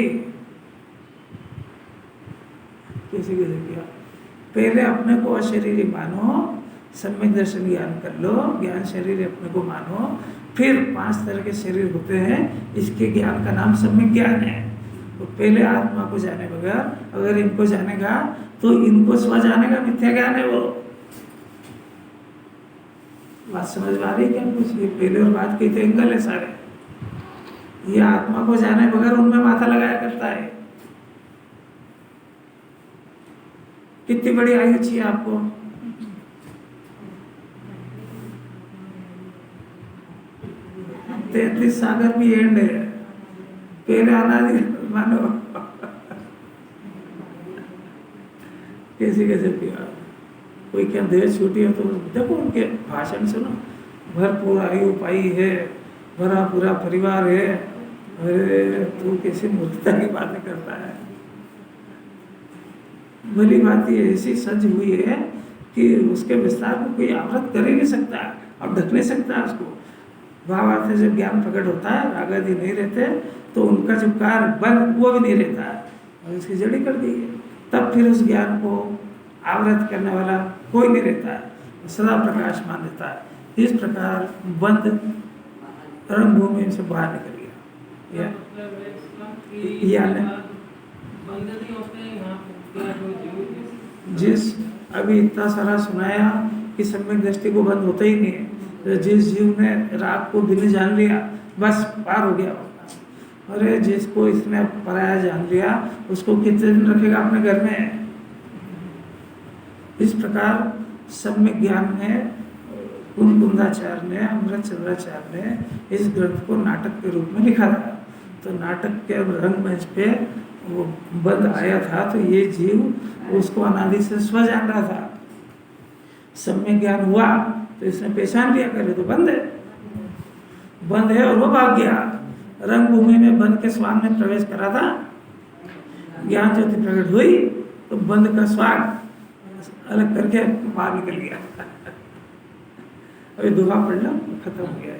कैसे किया? पहले अपने को अशरीरी मानो, सम्यक दर्शन ज्ञान कर लो, ज्ञान शरीर अपने को मानो, फिर 5 तरह के शरीर होते हैं, इसके ज्ञान का नाम सम्यक ज्ञान है। तो पहले आत्मा को जाने बगैर अगर इनको जानेगा तो इनको स्व जानेगा, मिथ्या ज्ञान है वो। बात समझ में आ रही क्या? कुछ ये पहले और बात के एंगल है सारे। ये आत्मा को जाने बगैर उनमें माथा लगाया करता है। कितनी बड़ी आयु चाहिए आपको? तैतीस सागर भी एंड है, पहले आना मानो। कैसे पिया? कोई क्या देर छूटी है तो देखो उनके भाषण सुनो, भरपूर आयु पाई है, भरा पूरा परिवार है। अरे तू कैसी मूर्खता की बातें करता है? भली बात ये ऐसी सज हुई है कि उसके विस्तार को कोई आवृत कर ही नहीं सकता और ढक नहीं सकता उसको। भावार्थ जब ज्ञान प्रकट होता है, राग आदि नहीं रहते तो उनका जो कार्य बल वो भी नहीं रहता है और इसकी जड़ी कर दी है। तब फिर उस ज्ञान को आवृत करने वाला कोई नहीं रहता है, सदा प्रकाशमान रहता है। इस प्रकार बंद रणभूमि से बाहर निकल गया। जिस अभी इतना सारा सुनाया कि सम्यक दृष्टि को बंद होता ही नहीं है, तो जिस जीव ने राग को बिन जान लिया बस पार हो गया। अरे जिसको इसने पराया जान लिया उसको कितने दिन रखेगा अपने घर में? इस प्रकार सम्यक ज्ञान में कुंदाचार्य ने, अमृत चंद्राचार्य ने इस ग्रंथ को नाटक के रूप में लिखा था। तो नाटक के रंगमंच पे वो बंद आया था तो ये जीव उसको अनादि से स्व जान रहा था। सम्यक ज्ञान हुआ तो इसने पहचान लिया, करे तो बंद है और वो भाग गया। रंगभूमि में बंद के स्वांग में प्रवेश करा था, ज्ञान ज्योति प्रकट हुई तो बंद का स्वांग अलग करके बाहर निकल गया। अभी दुआ पढ़ लो, खत्म हो गया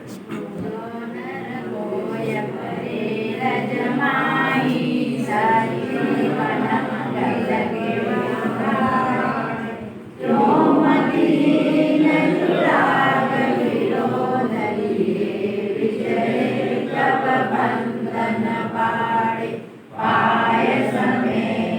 पाय समेत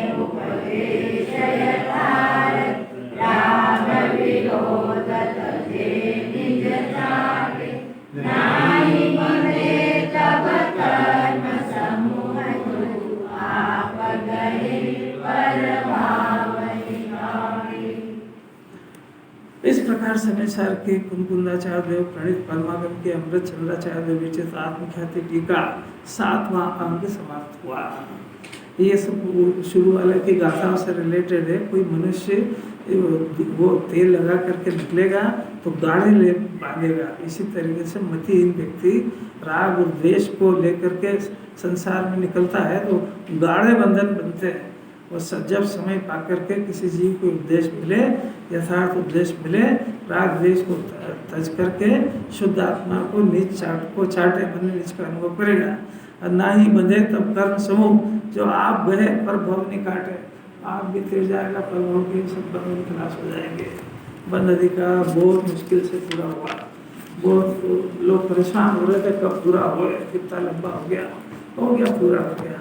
इस प्रकार समय के कुंकुंदाचार्य देव प्रणीत परमागम के अमृत चंद्राचार्य देव विचित्र आत्मख्याति टीका 7वां अंग समाप्त हुआ। ये सब शुरू वाले की गाथाओं से रिलेटेड है। कोई मनुष्य वो तेल लगा करके निकलेगा तो गाढ़े ले बांधेगा। इसी तरीके से मतिहीन व्यक्ति राग और द्वेष को लेकर के संसार में निकलता है तो गाढ़े बंधन बनते हैं। और जब समय पा करके किसी जीव को उपदेश मिले, यथार्थ उपदेश मिले, राग द्वेष को तज करके शुद्ध आत्मा को चाटे बंधन नीच का अनुभव करेगा। और ना ही बंधे तब कर्म समूह जो आप गए पर भव नहीं काटे, आप भी तिर जाएगा पर भव के सब बंधन खलास हो जाएंगे। बंध अधिकार बहुत मुश्किल से पूरा हुआ। बहुत लोग परेशान हो रहे थे कब पूरा हो, कितना लंबा हो गया पूरा हो गया।